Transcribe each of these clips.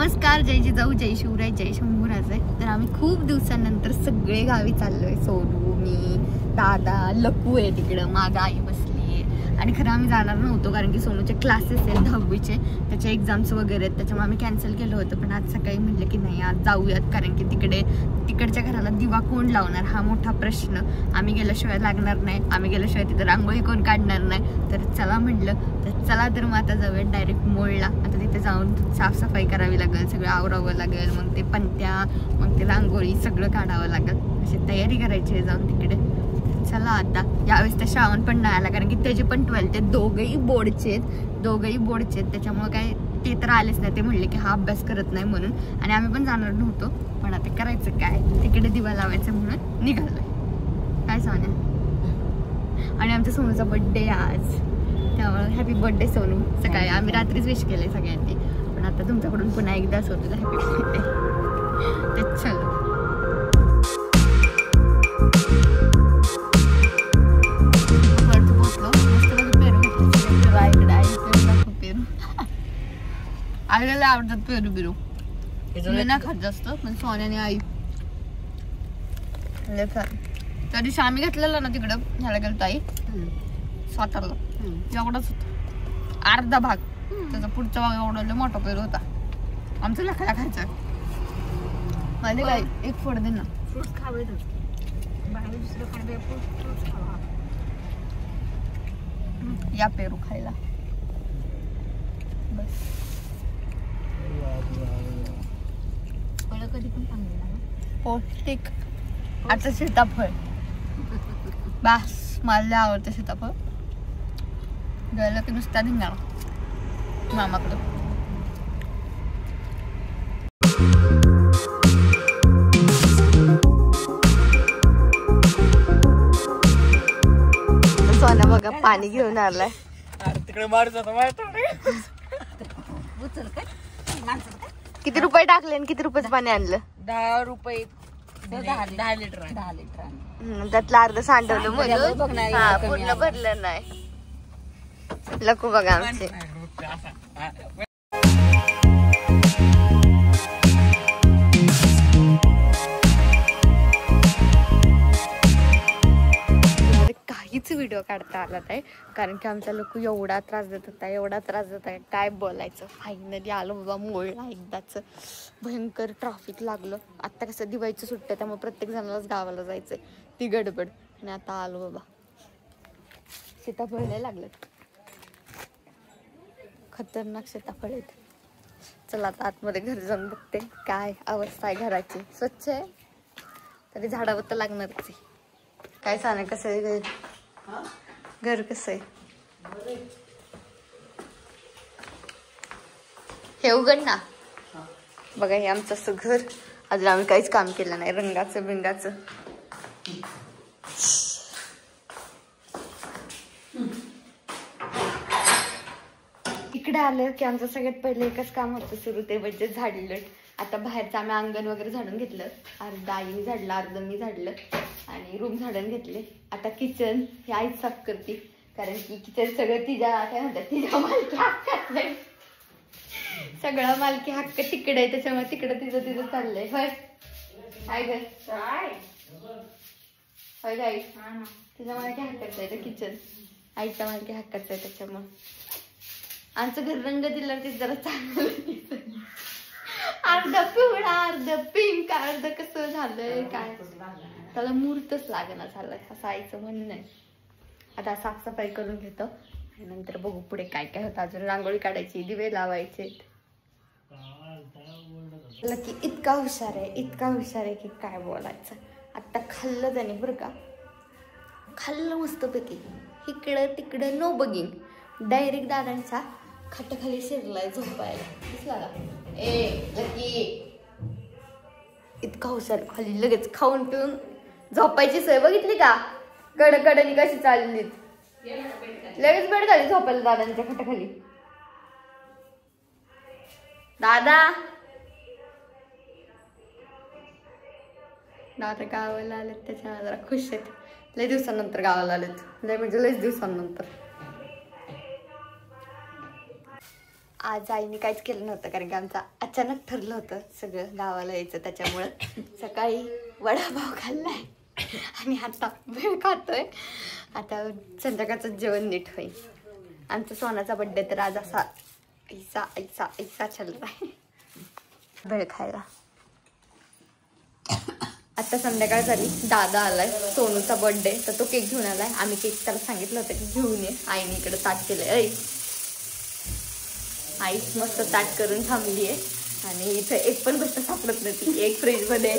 नमस्कार, जय जिजाऊ, जय शिवराय, जय शंभूराजे. तर आम्ही खूप दिवसांनंतर सगळे गावी चाललोय. सोनू, मी, दादा, लकू आहे तिकडं, मागं आई बसली आहे. आणि खरं आम्ही जाणार नव्हतो कारण की सोनूचे क्लासेस आहेत 10वीचे, त्याचे एक्झाम्स वगैरे आहेत, त्याच्यामुळे आम्ही कॅन्सल केलं होतं. पण आज सकाळी म्हटलं की नाही आज जाऊयात, कारण की तिकडच्या घराला दिवा कोण लावणार हा मोठा प्रश्न. आम्ही गेल्याशिवाय लागणार नाही, आम्ही गेल्याशिवाय तिथं रांगोळी कोण काढणार नाही. तर चला म्हटलं, तर चला तर मग आता जाऊयात डायरेक्ट मोळला. आता तिथे जाऊन साफसफाई करावी लागेल, सगळं आवरावं लागेल, मग ते पणत्या, मग ते रांगोळी सगळं काढावं लागेल. अशी तयारी करायची आहे जाऊन तिकडे. चला आता यावेळेस तर श्रावण पण नाही आला कारण की त्याचे पण 12th आहेत, दोघंही बोर्डचे आहेत. त्याच्यामुळे काय ते तर आलेच नाही. ते म्हणले की हा अभ्यास करत नाही म्हणून, आणि आम्ही पण जाणार नव्हतो. पण आता करायचं काय, तिकडे दिवा लावायचं म्हणून निघालोय. काय सोन्या? आणि आमच्या सोनूचा बर्थडे आज, त्यामुळे हॅपी बर्थडे सोनू. सकाळी आम्ही रात्रीच विश केले सगळ्यांनी, पण आता तुमच्याकडून पुन्हा एकदा सोनूला हॅपी बर्थडे. तर चलो आईला आवडतात पेरू बिरू, नाही खात जास्त, पण सोन्याने आई त्या दिवशी आम्ही घेतलेला ना तिकडं ह्याला गेलो ताई सातारला, एवढाच होता अर्धा भाग, त्याचा पुढचा भाग एवढा मोठा पेरू होता. आमचं लखाला खायचा. माझे काय एक फळ दे ना, फ्रूट्स खावे बाहेर दुसरं खावे, फ्रूट्स खावा. या पेरू खायला बस. कधी पण चांगले ना पौष्टिक. आता सीताफळ बास, मला आवडतं सीताफळ. गेलं की नुसता धिंगाणा मामाकडं. सोना बघा पाणी घेऊन आलाय. तिकडे मारत होता. किती रुपये टाकले आणि किती रुपयाचं पाणी आणलं? 10 रुपये 10 लिटर. त्यातलं अर्ध सांडवलं म्हणून पूर्ण भरलं नाही. लकू बघा आमचे. काहीच व्हिडिओ काढता आला नाही कारण की आमचा लोक एवढा त्रास देत होता काय बोलायचं. फायनली आलो बाबा मोळला. एकदाच भयंकर ट्रॅफिक लागलं. आता कसं दिवाळीचं सुट्ट्या, त्यामुळे प्रत्येक जणालाच गावाला जायचंय, ती गडबड. आणि आता आलो बाबा. सीताफळ नाही लागलं, खतरनाक सीताफळ आहेत. चला आता आतमध्ये घर जाऊन बघते काय अवस्था आहे घराची. स्वच्छ आहे तरी झाडावर तर लागणारच आहे. काय सांग कसं आहे घर, कसं आहे हे उघड ना. बघा हे आमचं असं घर. अजून आम्ही काहीच काम केलं नाही रंगाचं बिंगाचं. इकडे आलं की आमचं सगळ्यात पहिले एकच काम होतं सुरू, ते म्हणजे झाडलं. आता बाहेरचं आम्ही अंगण वगैरे झाडून घेतलं. अर्धा आईने झाडलं, अर्ध मी झाडलं आणि रूम झाडून घेतले. आता किचन हे आईच साफ करते कारण की किचन सगळं तिच्या काय म्हणतात तिच्या मालकी हक्कात नाही. सगळं मालकी हक्क तिकडे आहे, त्याच्यामुळे तिकडं तिचं चाललंय. होय काय ग होय गाई, तिच्या मालकी हक्काच आहे किचन, आईच्या मालकी हक्काच आहे. त्याच्यामुळे आमचं घर रंग दिला ते जरा चांगलं. अर्ध पिवळा, अर्ध पिंक, अर्ध कसं झालंय काय त्याला मुहूर्तच लागणार झालं असं आईचं म्हणणं आहे. आता साफसफाई करून घेतो आणि नंतर बघू पुढे काय काय होतं. अजून रांगोळी काढायची, दिवे लावायचे. की इतका हुशार आहे की काय बोलायचं. आता खाल्लं त्याने बरं का, खाल्लं मस्तपैकी. इकडं तिकडं नो बगिंग, डायरेक्ट दादांचा खाटाखाली शिरलाय झोपायला. दिसला का ए लकी? इतका हुशार, खाली लगेच खाऊन पिऊन झोपायची सोय बघितली का? कडकडनी कशी चालली, लगेच बेड खाली झोपायला दादांच्या खाटाखाली. दादा गावाला आलेत त्याच्यामुळे जरा खुश आहेत. लय दिवसांनंतर गावाला आलेत, लय म्हणजे लयच दिवसांनंतर. आज आईने काहीच केलं नव्हतं कारण की आमचं अचानक ठरलं होतं सगळं गावाला यायचं, त्याच्यामुळं सकाळी वडापाव खाल्लाय आणि आता वेळ खातोय. आता संध्याकाळचं जेवण नीट होईल. आमचा सोनाचा बड्डे तर आज असा ऐसा ऐसा ऐसा चल रहा है वेळ खायला. आता संध्याकाळ झाली, दादा आलाय, सोनूचा बर्थडे तर तो केक घेऊन आलाय. आम्ही केक त्याला सांगितलं होतं की घेऊन ये. आईने इकडे ताट केलंय. आई मस्त ताट करून थांबली आहे आणि इथं एक पण गोष्ट सापडत नव्हती. एक फ्रीजमध्ये,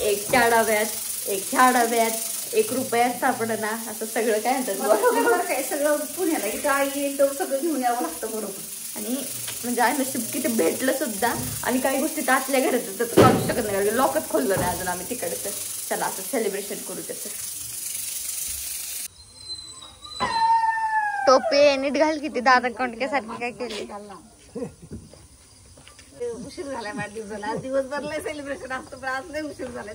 एक त्या डब्यात, एक ह्या डब्यात, 1 रुपयात सापडना. असं सगळं काय म्हणतात काय सगळं पुण्याला इथं आई येईल तर सगळं घेऊन यावं लागतं बरोबर. आणि म्हणजे आहे नशीब की ते भेटलं सुद्धा. आणि काही गोष्टी तर आतल्या घरात तर काढू शकत नाही, लॉकच खोललं नाही अजून आम्ही तिकडचं. चला असं सेलिब्रेशन करू त्याचं. टोपी नीट घाल. किती दादा कोंडक्यासारखी काय केली. उशीर झालाय वाढदिवसाला. आज दिवसभर लय सेलिब्रेशन असतं पण आज लय उशीर झालाय.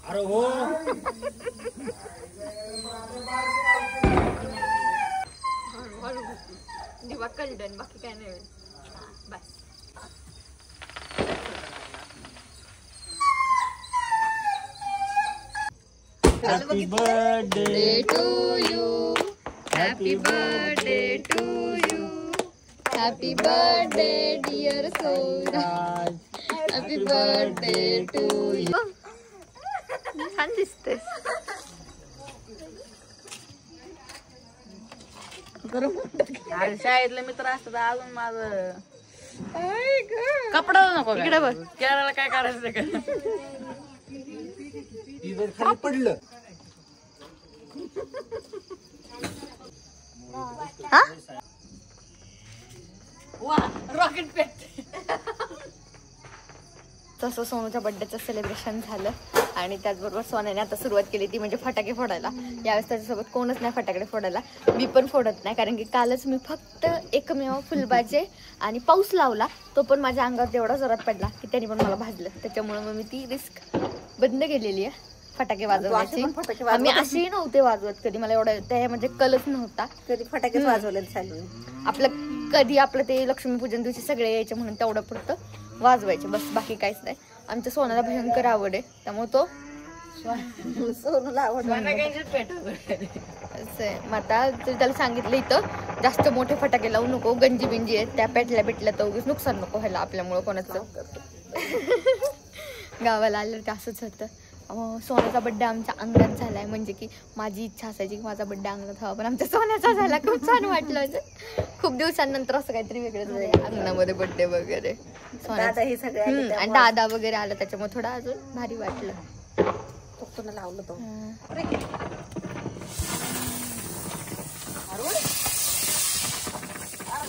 अरे हो दिवा कळडन बाकी काय नाही. बस happy birthday to you, happy birthday to you, happy birthday dear Sonaj, happy birthday to you. छान दिसतेस. शाळेतले मित्र असतात अजून माझं कपडा नको इकडे बघ. केरळला काय काढायचं का जर खाली पडलं हा वा रॉकेट पेट. तसं सोनूच्या बर्थडेचं सेलिब्रेशन झालं आणि त्याचबरोबर सोन्याने आता सुरुवात केली ती म्हणजे फटाके फोडायला. यावेळेस त्याच्यासोबत कोणच नाही फटाके फोडायला. मी पण फोडत नाही कारण की कालच मी फक्त एकमेव फुलबाजे आणि पाऊस लावला, तो पण माझ्या अंगावर एवढा जोरात पडला की त्यांनी पण मला भाजलं. त्याच्यामुळे मग मी ती रिस्क बंद केलेली आहे फटाके वाजवण्याची. आम्ही असेही नव्हते वाजवत कधी. मला एवढा त्या म्हणजे कलच नव्हता. कधी फटाकेच वाजवले चालू. आपलं ते लक्ष्मीपूजन दिवशी सगळे यायचे म्हणून तेवढं पुरतं वाजवायचे बस, बाकी काहीच नाही. आमच्या सोनाला भयंकर आवड आहे त्यामुळे तो सोनूला आवडत. मग आता त्याला सांगितलं इथं जास्त मोठे फटाके लावू नको, गंजी बिंजी आहेत त्या पेटल्या तर उगीच नुकसान नको व्हायला आपल्यामुळं कोणाचं. गावाला आलं तर असंच होतं. सोन्याचा बड्डे आमच्या अंगणात झालाय म्हणजे की माझी इच्छा असायची की माझा बड्डे अंगणात व्हावा, पण आमच्या सोन्याचा झाला. खूप छान वाटलं. म्हणजे खूप दिवसांनंतर असं काहीतरी वेगळं झालं अंगणामध्ये बड्डे वगैरे. आणि दादा वगैरे आला त्याच्यामुळे थोडं अजून भारी वाटलं. लावलं तो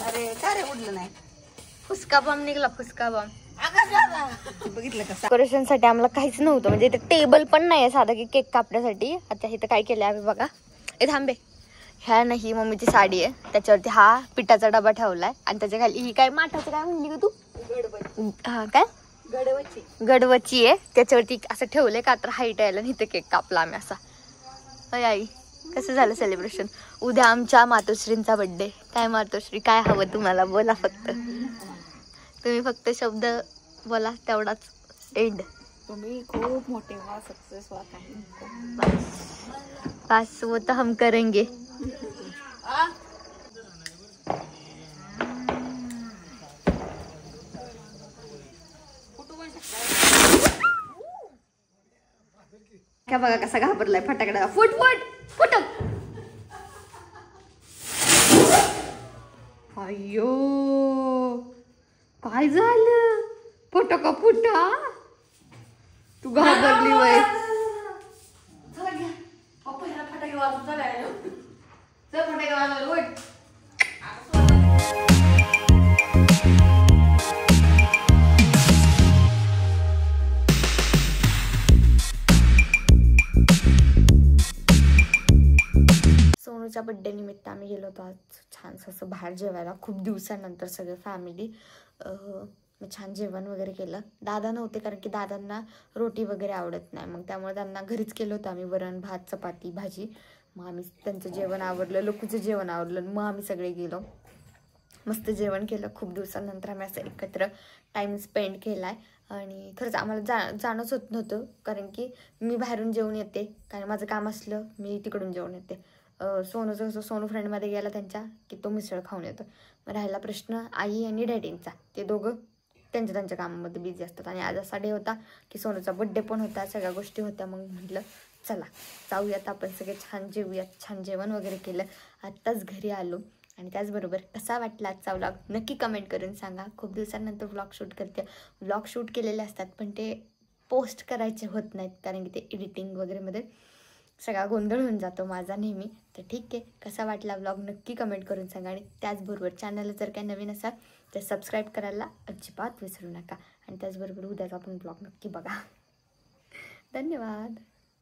अरे काय रे उडलं नाही. फुसका बॉम्ब निघाला, फुसका बॉम्ब. बघितलं का डेकोरेशन साठी आम्हाला काहीच नव्हतं म्हणजे इथे टेबल पण नाही साधा की केक कापण्यासाठी. आता इथं काय केलंय आम्ही बघा. थांबे. ह्या नाही मम्मीची साडी आहे, त्याच्यावरती हा पिठाचा डबा ठेवलाय आणि त्याच्या खाली ही काय माठाचं काय म्हणली ग तू. हा काय गडवची आहे, त्याच्यावरती असं ठेवलंय का तर हाईट यायला. इथे केक कापला आम्ही असा. अय आई कसं झालं सेलिब्रेशन. उद्या आमच्या मातोश्रींचा बर्थडे. काय मातोश्री काय हवं तुम्हाला बोला, फक्त तुम्ही फक्त शब्द बोला तेवढाच एंड. तुम्ही खूप मोठे व्हा, सक्सेस व्हा. काही बस वो तो हम करेंगे. काय बघा कसा घाबरलाय फटाकडा. फुट फुट फुट. अय्यो काय झालं. फुटका फुटा. तू घाबरली वय. फटाके वाजवत फटाके वाजवलं. सोनूच्या बड्डे निमित्त आम्ही गेलो होतो आज छानसं असं बाहेर जेवायला. खूप दिवसानंतर सगळं फॅमिली. छान जेवण वगैरे केलं. दादा नव्हते कारण की दादांना रोटी वगैरे आवडत नाही, मग त्यामुळे त्यांना घरीच केलं होतं आम्ही. वरण भात चपाती भाजी. मग आम्ही त्यांचं जेवण आवरलं, लकूचं जेवण आवरलं, मग आम्ही सगळे गेलो, मस्त जेवण केलं. खूप दिवसानंतर आम्ही असं एकत्र टाईम स्पेंड केला आहे. आणि खरंच आम्हाला जाणंच होत नव्हतं, कारण की मी बाहेरून जेवून येते, कारण माझं काम असलं मी तिकडून जेवून येते. सोनूचं कसं, सोनू फ्रेंडमध्ये गेला त्यांच्या की तो मिसळ खाऊन येतो. मग राहिला प्रश्न आई आणि डॅडींचा, ते दोघं त्यांच्या कामामध्ये बिझी असतात. आणि आज असा डे होता की सोनूचा बड्डे पण होता, सगळ्या गोष्टी होत्या. मग म्हटलं चला जाऊयात आपण सगळे, छान जेवूयात. छान जेवण वगैरे केलं, आत्ताच घरी आलो. आणि त्याचबरोबर कसा वाटला आजचा व्लॉग नक्की कमेंट करून सांगा. खूप दिवसांनंतर व्लॉग शूट करते. व्लॉग शूट केलेले असतात पण ते पोस्ट करायचे होत नाहीत, कारण की ते एडिटिंग वगैरेमध्ये सगळा गोंधळ होऊन जातो माझा नेहमी. तर ठीक आहे, कसा वाटला व्लॉग नक्की कमेंट करून सांगा. आणि त्याचबरोबर चॅनलला जर काही नवीन असाल तर सबस्क्राईब करायला अजिबात विसरू नका. आणि त्याचबरोबर उद्याचा आपण व्लॉग नक्की बघा. धन्यवाद.